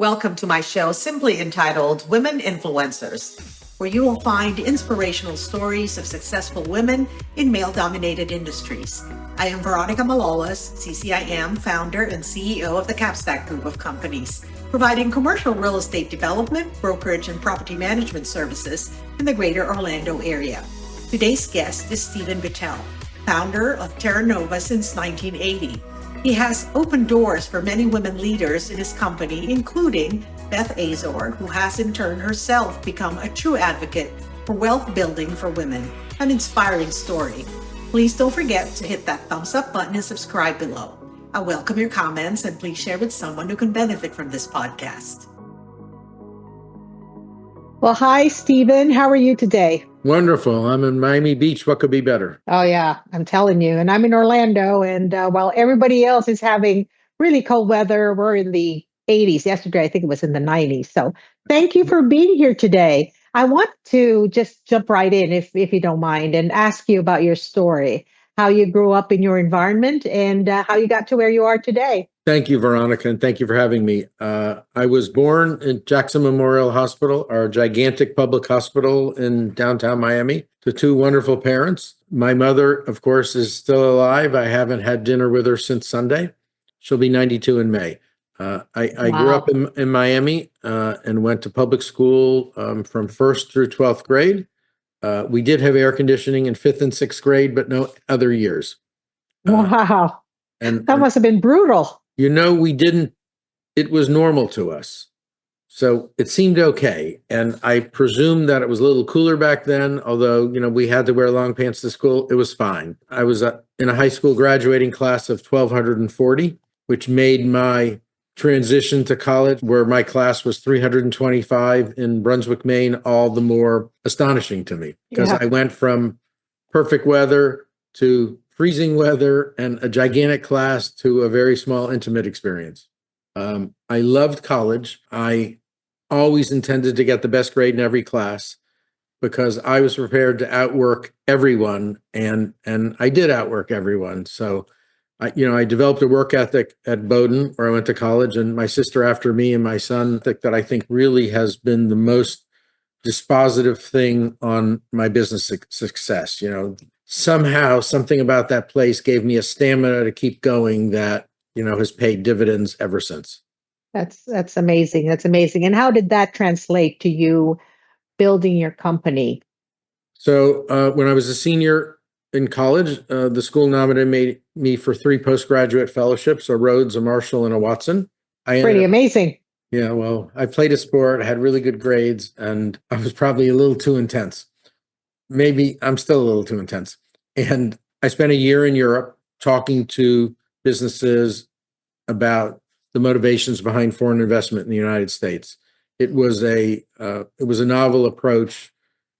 Welcome to my show, simply entitled Women Influencers, where you will find inspirational stories of successful women in male-dominated industries. I am Veronica Malolas, CCIM, founder and CEO of the Capstack Group of companies, providing commercial real estate development, brokerage, and property management services in the greater Orlando area. Today's guest is Stephen Bittel, founder of Terranova since 1980. He has opened doors for many women leaders in his company, including Beth Azor, who has in turn herself become a true advocate for wealth building for women. An inspiring story. Please don't forget to hit that thumbs up button and subscribe below. I welcome your comments and please share with someone who can benefit from this podcast. Well, hi, Stephen. How are you today? Wonderful. I'm in Miami Beach. What could be better? Oh, yeah, I'm telling you. And I'm in Orlando. And while everybody else is having really cold weather, we're in the 80s. Yesterday, I think it was in the 90s. So thank you for being here today. I want to just jump right in, if you don't mind, and ask you about your story, how you grew up in your environment and how you got to where you are today. Thank you, Veronica, and thank you for having me. I was born in Jackson Memorial Hospital, our gigantic public hospital in downtown Miami, to two wonderful parents. My mother, of course, is still alive. I haven't had dinner with her since Sunday. She'll be 92 in May. I grew up in Miami and went to public school from 1st through 12th grade. We did have air conditioning in 5th and 6th grade, but no other years. Wow. And that must have been brutal. We didn't, it was normal to us. So it seemed okay. And I presume that it was a little cooler back then, although, we had to wear long pants to school. It was fine. I was in a high school graduating class of 1,240, which made my transition to college, where my class was 325 in Brunswick, Maine, all the more astonishing to me, because I went from perfect weather to freezing weather and a gigantic class to a very small, intimate experience. I loved college. I always intended to get the best grade in every class because I was prepared to outwork everyone, and I did outwork everyone. So, I developed a work ethic at Bowdoin, where I went to college, and my sister after me and my son, that I think really has been the most dispositive thing on my business success. Somehow something about that place gave me a stamina to keep going that, has paid dividends ever since. That's amazing. That's amazing. And how did that translate to you building your company? So when I was a senior in college, the school nominated me for 3 postgraduate fellowships, a Rhodes, a Marshall, and a Watson. Pretty amazing. Yeah, well, I played a sport, I had really good grades, and I was probably a little too intense. Maybe I'm still a little too intense. And I spent a year in Europe talking to businesses about the motivations behind foreign investment in the United States. It was a novel approach.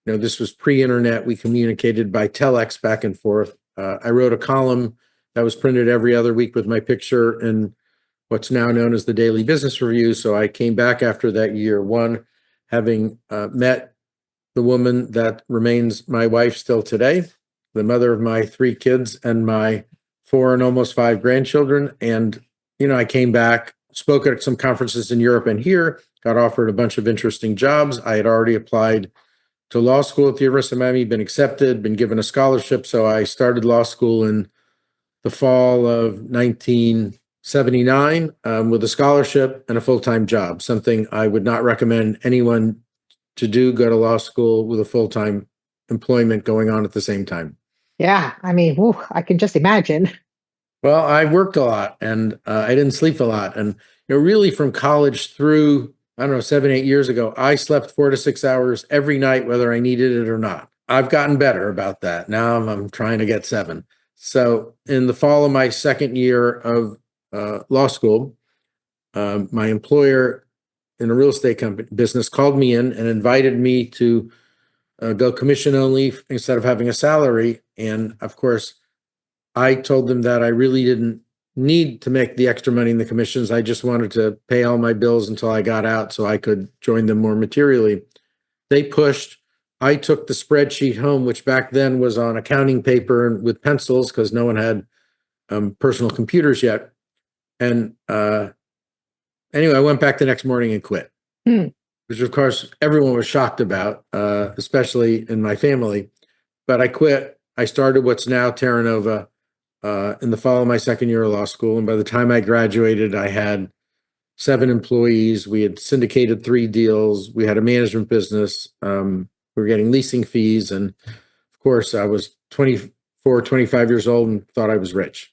This was pre-internet. We communicated by telex back and forth. I wrote a column that was printed every other week with my picture in what's now known as the Daily Business Review. So I came back after that year, one, having met the woman that remains my wife still today, the mother of my 3 kids and my 4 and almost 5 grandchildren. And, I came back, spoke at some conferences in Europe and here, got offered a bunch of interesting jobs. I had already applied to law school at the University of Miami, been accepted, been given a scholarship. So I started law school in the fall of 1979 with a scholarship and a full-time job, something I would not recommend anyone to do, go to law school with a full-time employment going on at the same time. Yeah, I can just imagine. Well, I worked a lot and I didn't sleep a lot. And really from college through, 7, 8 years ago, I slept 4 to 6 hours every night, whether I needed it or not. I've gotten better about that. Now I'm trying to get 7. So in the fall of my second year of law school, my employer in a real estate company business called me in and invited me to go commission only instead of having a salary. And of course, I told them that I really didn't need to make the extra money in the commissions. I just wanted to pay all my bills until I got out so I could join them more materially. They pushed. I took the spreadsheet home, which back then was on accounting paper and with pencils because no one had personal computers yet. And Anyway, I went back the next morning and quit, Hmm. which of course everyone was shocked about, especially in my family. But I quit. I started what's now Terranova in the fall of my second year of law school. And by the time I graduated, I had 7 employees. We had syndicated 3 deals. We had a management business. We were getting leasing fees. And of course, I was 24, 25 years old and thought I was rich.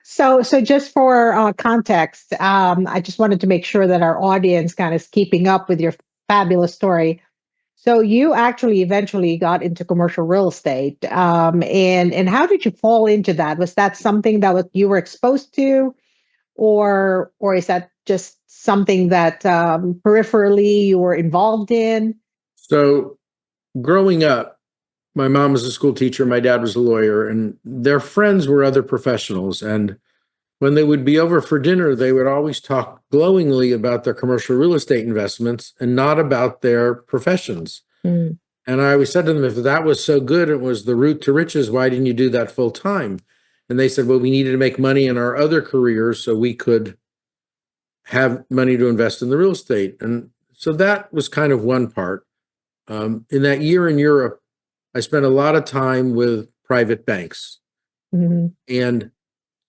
So just for context, I just wanted to make sure that our audience kind of is keeping up with your fabulous story. So you actually eventually got into commercial real estate, and how did you fall into that? Was that something that you were exposed to, or is that just something that peripherally you were involved in? So growing up, my mom was a school teacher, my dad was a lawyer, and their friends were other professionals. And when they would be over for dinner, they would always talk glowingly about their commercial real estate investments and not about their professions. Mm. And I always said to them, if that was so good, it was the route to riches, why didn't you do that full time? And they said, well, we needed to make money in our other careers so we could have money to invest in the real estate. And so that was kind of one part. In that year in Europe, I spent a lot of time with private banks, Mhm. and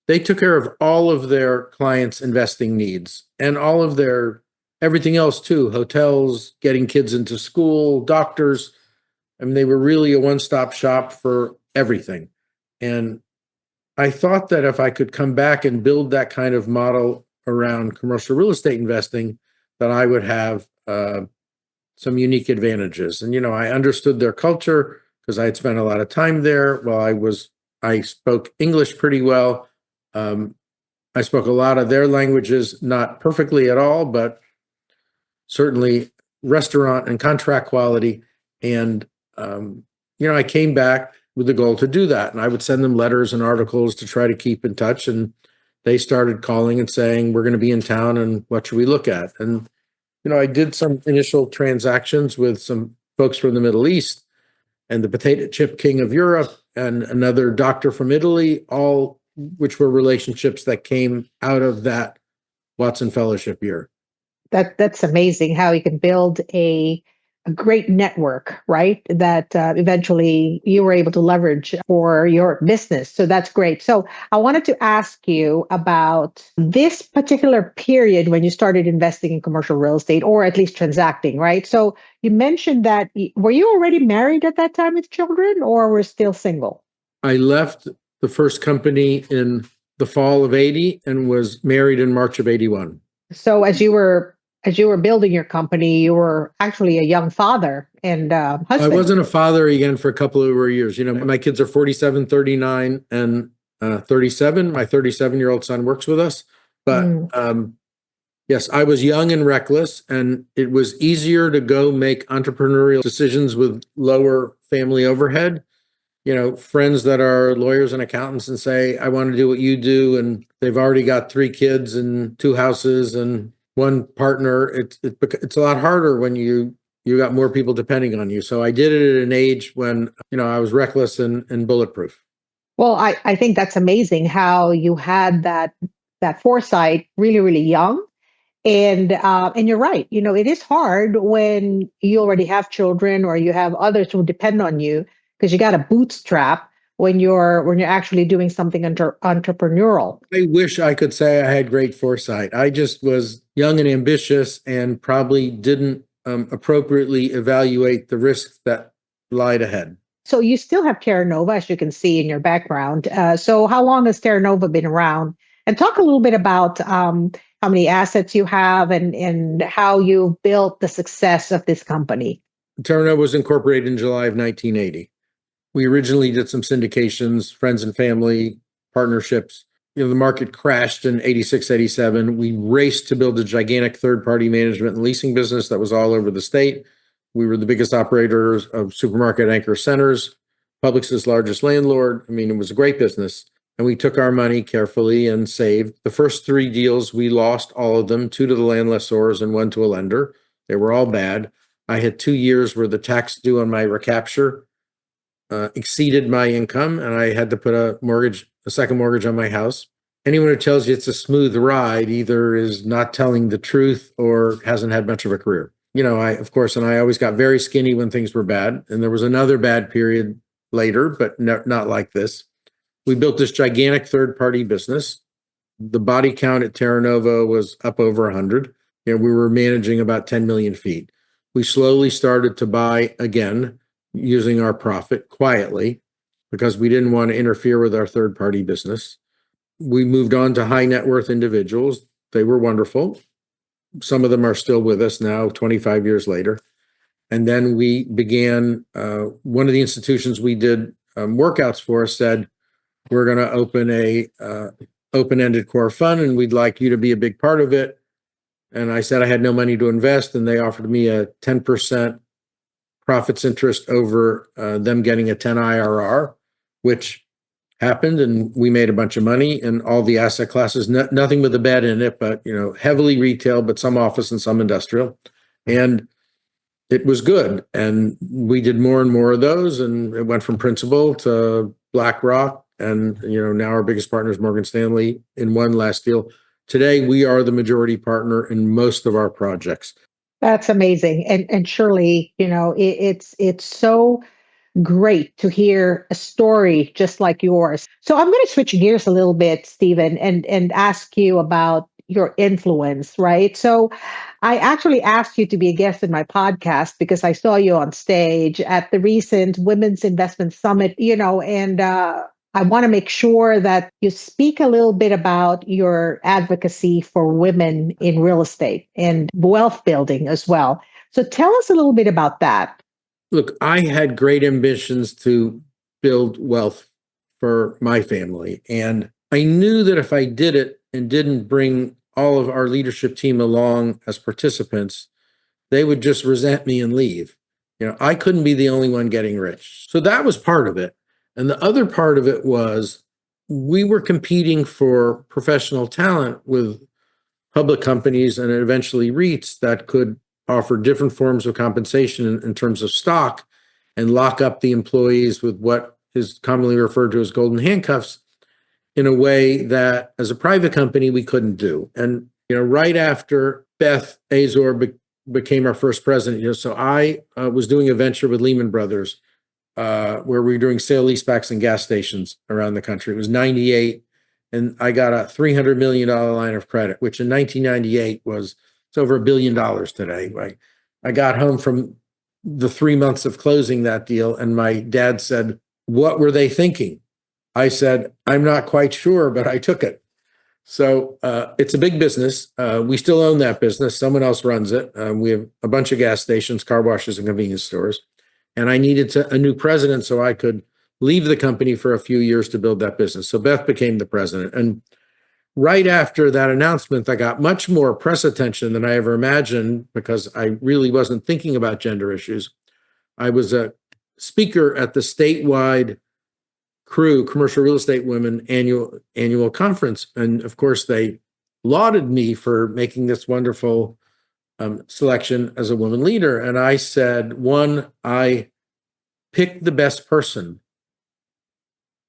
they took care of all of their clients' investing needs and all of their everything else too, hotels, getting kids into school, doctors. I mean, they were really a one-stop shop for everything. And I thought that if I could come back and build that kind of model around commercial real estate investing, that I would have some unique advantages. And, I understood their culture because I had spent a lot of time there. I spoke English pretty well. I spoke a lot of their languages, not perfectly at all, but certainly restaurant and contract quality. And, I came back with the goal to do that. And I would send them letters and articles to try to keep in touch. And they started calling and saying, we're going to be in town and what should we look at? And, I did some initial transactions with some folks from the Middle East and the potato chip king of Europe and another doctor from Italy, all which were relationships that came out of that Watson Fellowship year. That's amazing how you can build a great network, right? That eventually you were able to leverage for your business. So that's great. So I wanted to ask you about this particular period when you started investing in commercial real estate, or at least transacting, right? So you mentioned that were you already married at that time with children, or were still single? I left the first company in the fall of 80 and was married in March of 81. So as you were building your company, you were actually a young father and I husband. wasn't a father again for a couple of years. My kids are 47, 39, and 37. My 37-year-old son works with us. But yes, I was young and reckless, and it was easier to go make entrepreneurial decisions with lower family overhead. Friends that are lawyers and accountants and say, I want to do what you do. And they've already got 3 kids and 2 houses and 1 partner. It's a lot harder when you got more people depending on you. So I did it at an age when, I was reckless and bulletproof. Well, I think that's amazing how you had that foresight really, really young. And you're right. It is hard when you already have children or you have others who depend on you, because you got to bootstrap when you're actually doing something entrepreneurial. I wish I could say I had great foresight. I just was young and ambitious and probably didn't appropriately evaluate the risks that lied ahead. So you still have Terranova, as you can see in your background. So how long has Terranova been around? And talk a little bit about how many assets you have and how you built the success of this company. Terranova was incorporated in July of 1980. We originally did some syndications, friends and family partnerships. The market crashed in 86, 87. We raced to build a gigantic third-party management and leasing business that was all over the state. We were the biggest operators of supermarket anchor centers, Publix's largest landlord. I mean, it was a great business. And we took our money carefully and saved. The first 3 deals, we lost all of them, 2 to the land lessors and 1 to a lender. They were all bad. I had 2 years where the tax due on my recapture exceeded my income, and I had to put a second mortgage on my house. anyone who tells you it's a smooth ride either is not telling the truth or hasn't had much of a career. I always got very skinny when things were bad. And there was another bad period later, but not like this. We built this gigantic third-party business. The body count at Terranova was up over 100. We were managing about 10 million feet. We slowly started to buy again using our profit quietly because we didn't want to interfere with our third-party business. We moved on to high net worth individuals. They were wonderful. Some of them are still with us now, 25 years later. And then we began, one of the institutions we did workouts for said, we're going to open a open-ended core fund and we'd like you to be a big part of it. And I said I had no money to invest, and they offered me a 10% profits interest over them getting a 10 IRR, which happened, and we made a bunch of money in all the asset classes, nothing with a bed in it, but heavily retail, but some office and some industrial. And it was good. And we did more and more of those, and it went from Principal to BlackRock. And, now our biggest partner is Morgan Stanley in one last deal. Today, we are the majority partner in most of our projects. That's amazing. And surely, it's so great to hear a story just like yours. So I'm going to switch gears a little bit, Stephen, and ask you about your influence, right? So I actually asked you to be a guest in my podcast because I saw you on stage at the recent Women's Investment Summit, and I want to make sure that you speak a little bit about your advocacy for women in real estate and wealth building as well. So tell us a little bit about that. Look, I had great ambitions to build wealth for my family. And I knew that if I did it and didn't bring all of our leadership team along as participants, they would just resent me and leave. I couldn't be the only one getting rich. So that was part of it. And the other part of it was we were competing for professional talent with public companies and eventually REITs that could offer different forms of compensation in terms of stock and lock up the employees with what is commonly referred to as golden handcuffs in a way that as a private company we couldn't do. And right after Beth Azor became our first president, so I was doing a venture with Lehman Brothers where we were doing sale leasebacks and gas stations around the country. It was 98, and I got a $300 million line of credit, which in 1998 was it's over $1 billion today. Right? I got home from the 3 months of closing that deal, and my dad said, "What were they thinking?" I said, "I'm not quite sure, but I took it." So it's a big business. We still own that business. Someone else runs it. We have a bunch of gas stations, car washes, and convenience stores. And I needed a new president so I could leave the company for a few years to build that business. So Beth became the president. And right after that announcement, I got much more press attention than I ever imagined because I really wasn't thinking about gender issues. I was a speaker at the statewide CREW, Commercial Real Estate Women annual conference. And of course, they lauded me for making this wonderful selection as a woman leader. And I said, one, I picked the best person.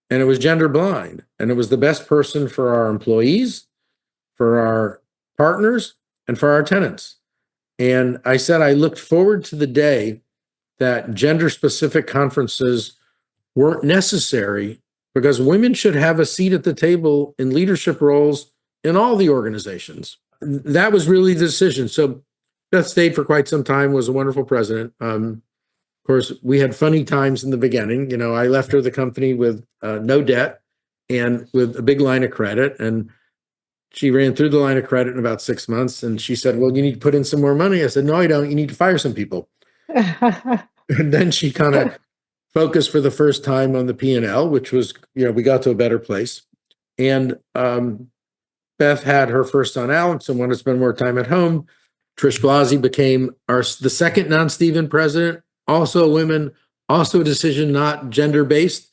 And it was gender blind. And it was the best person for our employees, for our partners, and for our tenants. And I said, I looked forward to the day that gender specific conferences weren't necessary because women should have a seat at the table in leadership roles in all the organizations. That was really the decision. So Beth stayed for quite some time, was a wonderful president. Of course, we had funny times in the beginning. I left her the company with no debt and with a big line of credit. And she ran through the line of credit in about 6 months. And she said, "Well, you need to put in some more money." I said, "No, I don't. You need to fire some people." And then she kind of focused for the first time on the P&L, which was, we got to a better place. And Beth had her first son, Alex, and wanted to spend more time at home. Trish Blasey became the second non-Stephen president, also a woman, also a decision not gender-based.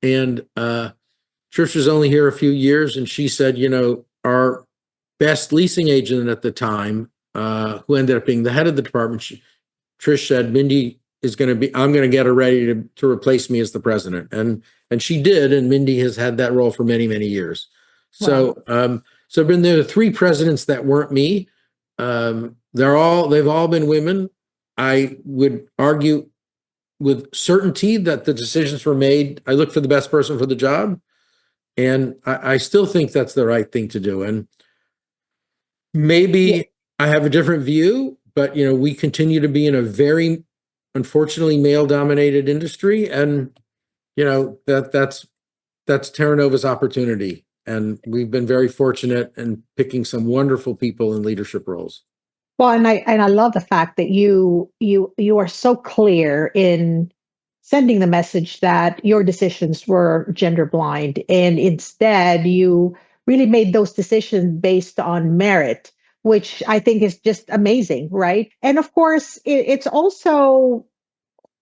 And Trish was only here a few years, and she said, our best leasing agent at the time, who ended up being the head of the department, Trish said, "Mindy I'm going to get her ready to replace me as the president." And she did, and Mindy has had that role for many, many years. So, so there are three presidents that weren't me. They've all been women. I would argue with certainty that the decisions were made. I look for the best person for the job, and I still think that's the right thing to do. And maybe I have a different view, but we continue to be in a very, unfortunately, male-dominated industry, and that's Terranova's opportunity. And we've been very fortunate in picking some wonderful people in leadership roles. Well, and I love the fact that you are so clear in sending the message that your decisions were gender blind, and instead you really made those decisions based on merit, which I think is just amazing, right? And of course, it's also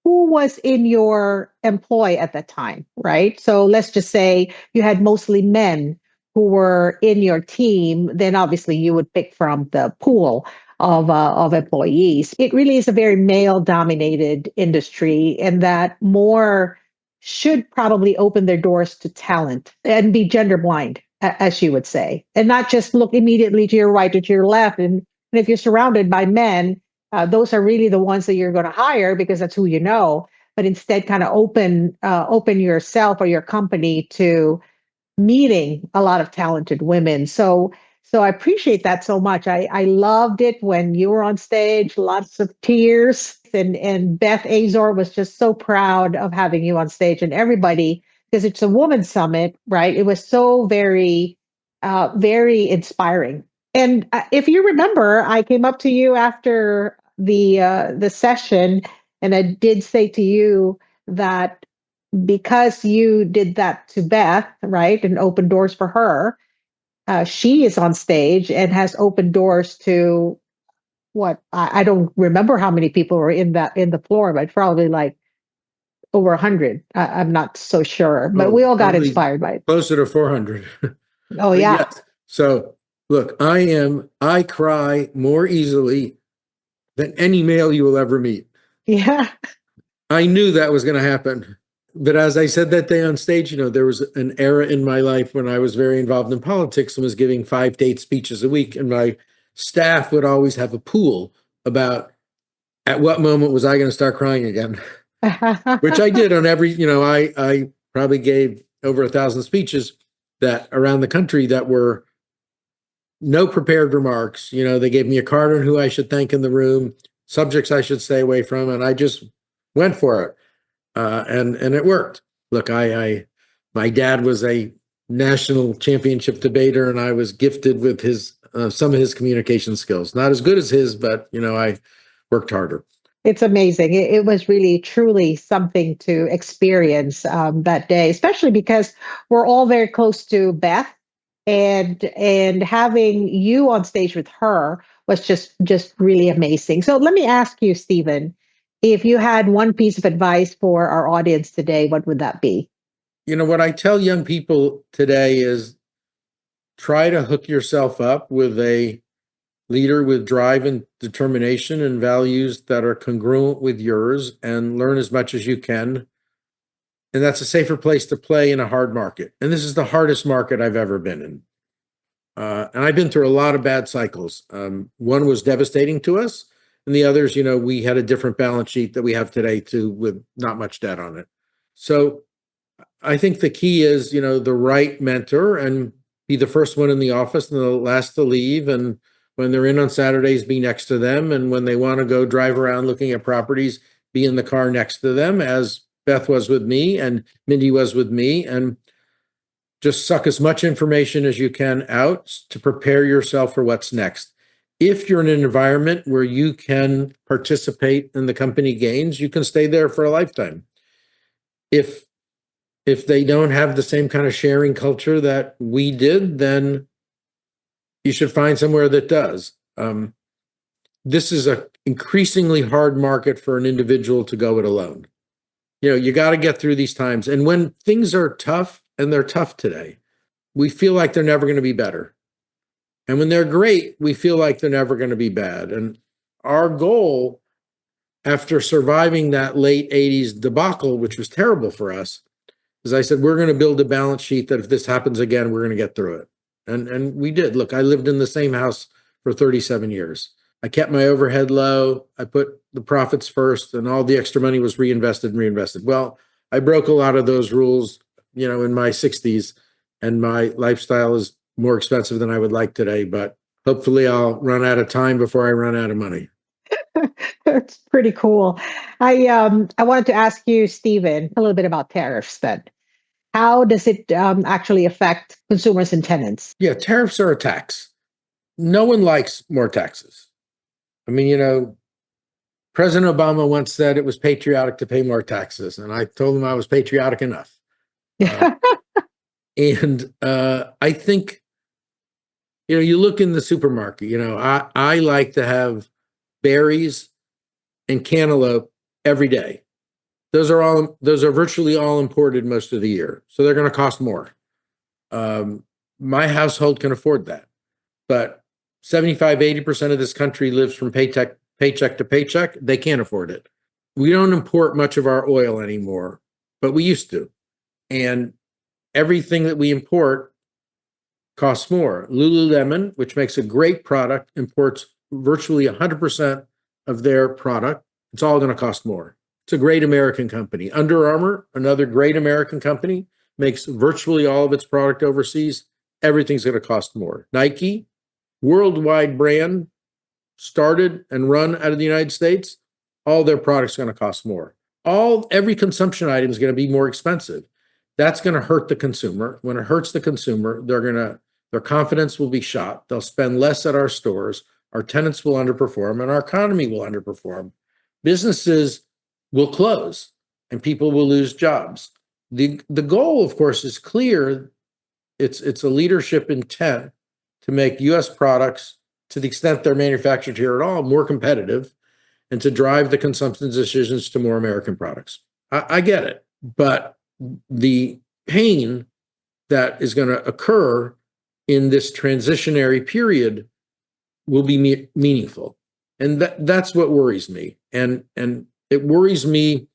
who was in your employ at that time, right? So let's just say you had mostly men who were in your team, then obviously you would pick from the pool of employees. It really is a very male dominated industry, and that more should probably open their doors to talent and be gender blind, as you would say, and not just look immediately to your right or to your left. And if you're surrounded by men, those are really the ones that you're going to hire because that's who you know. But instead, kind of open yourself or your company to meeting a lot of talented women. So I appreciate that so much. I loved it when you were on stage, lots of tears, and Beth Azor was just so proud of having you on stage, and everybody, because it's a women's summit, right? It was so very, very inspiring. And if you remember, I came up to you after the session, and I did say to you that because you did that to Beth, right, and opened doors for her, she is on stage and has opened doors to what I don't remember how many people were in the floor, but probably like over 100. I'm not so sure, but we all got inspired by it. Closer to 400. Oh yeah. Yes. So look, I cry more easily than any male you will ever meet. Yeah. I knew that was going to happen. But as I said that day on stage, there was an era in my life when I was very involved in politics and was giving 5 to 8 speeches a week. And my staff would always have a pool about at what moment was I going to start crying again, which I did on every, I probably gave over 1,000 speeches that around the country that were no prepared remarks. They gave me a card on who I should thank in the room, subjects I should stay away from, and I just went for it. And it worked. Look, my dad was a national championship debater, and I was gifted with some of his communication skills. Not as good as his, but I worked harder. It's amazing. It was really, truly something to experience that day, especially because we're all very close to Beth, and having you on stage with her was just really amazing. So let me ask you, Stephen, if you had one piece of advice for our audience today, what would that be? What I tell young people today is try to hook yourself up with a leader with drive and determination and values that are congruent with yours, and learn as much as you can. And that's a safer place to play in a hard market. And this is the hardest market I've ever been in. And I've been through a lot of bad cycles. One was devastating to us. And the others, we had a different balance sheet that we have today too, with not much debt on it. So I think the key is, the right mentor, and be the first one in the office and the last to leave. And when they're in on Saturdays, be next to them. And when they want to go drive around looking at properties, be in the car next to them, as Beth was with me and Mindy was with me. And just suck as much information as you can out to prepare yourself for what's next. If you're in an environment where you can participate in the company gains, you can stay there for a lifetime. If they don't have the same kind of sharing culture that we did, then you should find somewhere that does. This is an increasingly hard market for an individual to go it alone. You got to get through these times. And when things are tough, and they're tough today, we feel like they're never going to be better. And when they're great, we feel like they're never going to be bad. And our goal, after surviving that late 80s debacle, which was terrible for us, is I said, we're going to build a balance sheet that if this happens again, we're going to get through it. And we did. Look, I lived in the same house for 37 years. I kept my overhead low. I put the profits first, and all the extra money was reinvested and reinvested. Well, I broke a lot of those rules, in my 60s, and my lifestyle is more expensive than I would like today, but hopefully I'll run out of time before I run out of money. That's pretty cool. I wanted to ask you, Stephen, a little bit about tariffs then. How does it actually affect consumers and tenants? Yeah, tariffs are a tax. No one likes more taxes. I mean, President Obama once said it was patriotic to pay more taxes, and I told him I was patriotic enough. I think, you look in the supermarket, I like to have berries and cantaloupe every day. Those are virtually all imported most of the year. So they're going to cost more. My household can afford that. But 75-80% of this country lives from paycheck to paycheck. They can't afford it. We don't import much of our oil anymore, but we used to. And everything that we import costs more. Lululemon, which makes a great product, imports virtually 100% of their product. It's all going to cost more. It's a great American company. Under Armour, another great American company, makes virtually all of its product overseas. Everything's going to cost more. Nike, worldwide brand, started and run out of the United States. All their products are going to cost more. Every consumption item is going to be more expensive. That's going to hurt the consumer. When it hurts the consumer, their confidence will be shot. They'll spend less at our stores. Our tenants will underperform, and our economy will underperform. Businesses will close, and people will lose jobs. The goal, of course, is clear. It's a leadership intent to make U.S. products, to the extent they're manufactured here at all, more competitive, and to drive the consumption decisions to more American products. I get it, but the pain that is going to occur in this transitionary period will be meaningful, and that's what worries me. And it worries me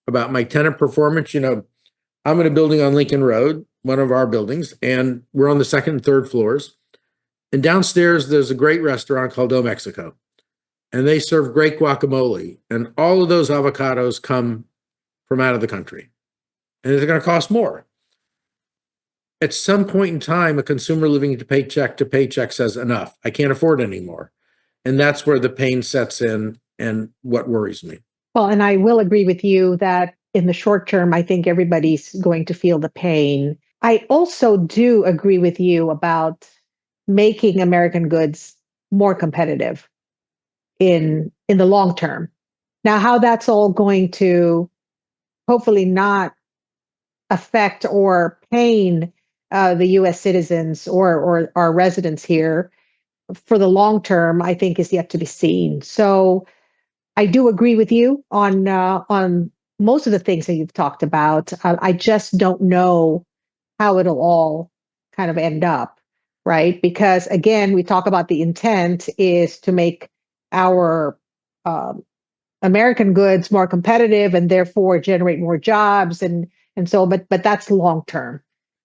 about my tenant performance. I'm in a building on Lincoln Road, one of our buildings, and we're on the second and third floors. And downstairs, there's a great restaurant called O Mexico, and they serve great guacamole. And all of those avocados come from out of the country, and they're going to cost more. At some point in time, a consumer living to paycheck says, enough, I can't afford anymore. And that's where the pain sets in and what worries me. Well, and I will agree with you that in the short term, I think everybody's going to feel the pain. I also do agree with you about making American goods more competitive in the long term. Now, how that's all going to hopefully not affect or pain the U.S. citizens or our residents here for the long term, I think is yet to be seen. So I do agree with you on most of the things that you've talked about. I just don't know how it'll all kind of end up, right? Because again, we talk about the intent is to make our American goods more competitive and therefore generate more jobs and so. But that's long term.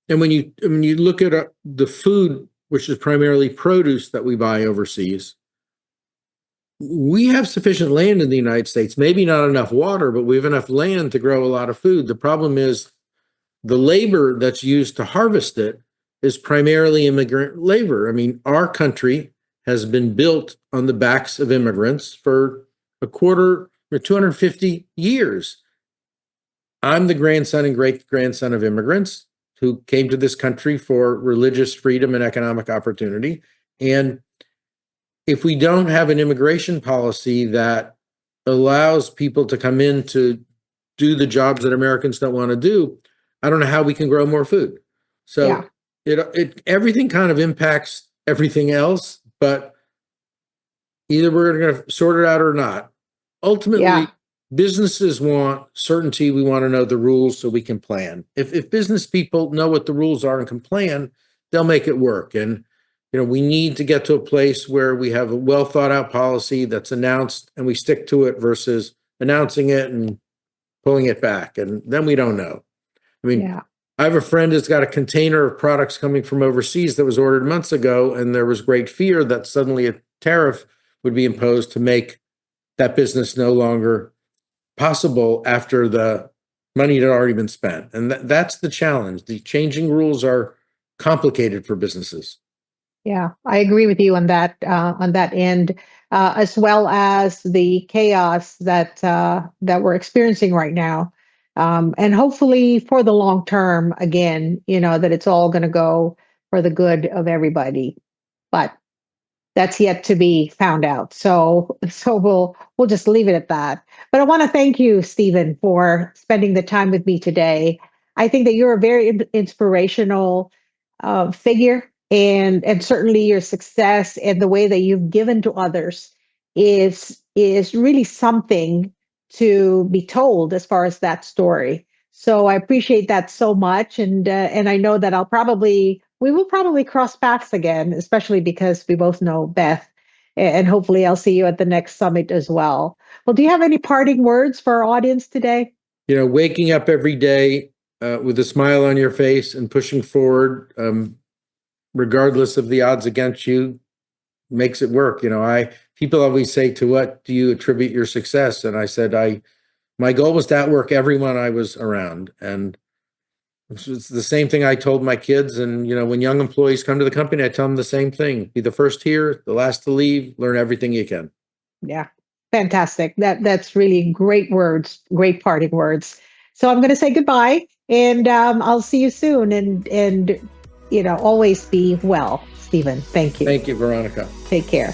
And when you look at the food, which is primarily produce that we buy overseas, we have sufficient land in the United States, maybe not enough water, but we have enough land to grow a lot of food. The problem is the labor that's used to harvest it is primarily immigrant labor. I mean, our country has been built on the backs of immigrants for 250 years. I'm the grandson and great-grandson of immigrants who came to this country for religious freedom and economic opportunity. And if we don't have an immigration policy that allows people to come in to do the jobs that Americans don't want to do, I don't know how we can grow more food. So everything kind of impacts everything else, but either we're going to sort it out or not. Ultimately, businesses want certainty. We want to know the rules so we can plan. If business people know what the rules are and can plan, they'll make it work. And we need to get to a place where we have a well thought out policy that's announced and we stick to it versus announcing it and pulling it back. And then we don't know. I mean, I have a friend who's got a container of products coming from overseas that was ordered months ago, and there was great fear that suddenly a tariff would be imposed to make that business no longer possible after the money had already been spent. And that's the challenge. The changing rules are complicated for businesses. Yeah, I agree with you on that end, as well as the chaos that we're experiencing right now, and hopefully for the long term. Again, that it's all going to go for the good of everybody, but that's yet to be found out. So we'll just leave it at that. But I want to thank you, Stephen, for spending the time with me today. I think that you're a very inspirational figure, and certainly your success and the way that you've given to others is really something to be told as far as that story. So I appreciate that so much, and I know that we will probably cross paths again, especially because we both know Beth, and hopefully I'll see you at the next summit as well. Well, do you have any parting words for our audience today? Waking up every day with a smile on your face and pushing forward, regardless of the odds against you, makes it work. People always say, "To what do you attribute your success?" And I said, my goal was to outwork everyone I was around, and it's the same thing I told my kids. And when young employees come to the company, I tell them the same thing: be the first here, the last to leave. Learn everything you can. Yeah, fantastic. That's really great words, great parting words. So I'm going to say goodbye, and I'll see you soon. And always be well, Stephen. Thank you. Thank you, Veronica. Take care.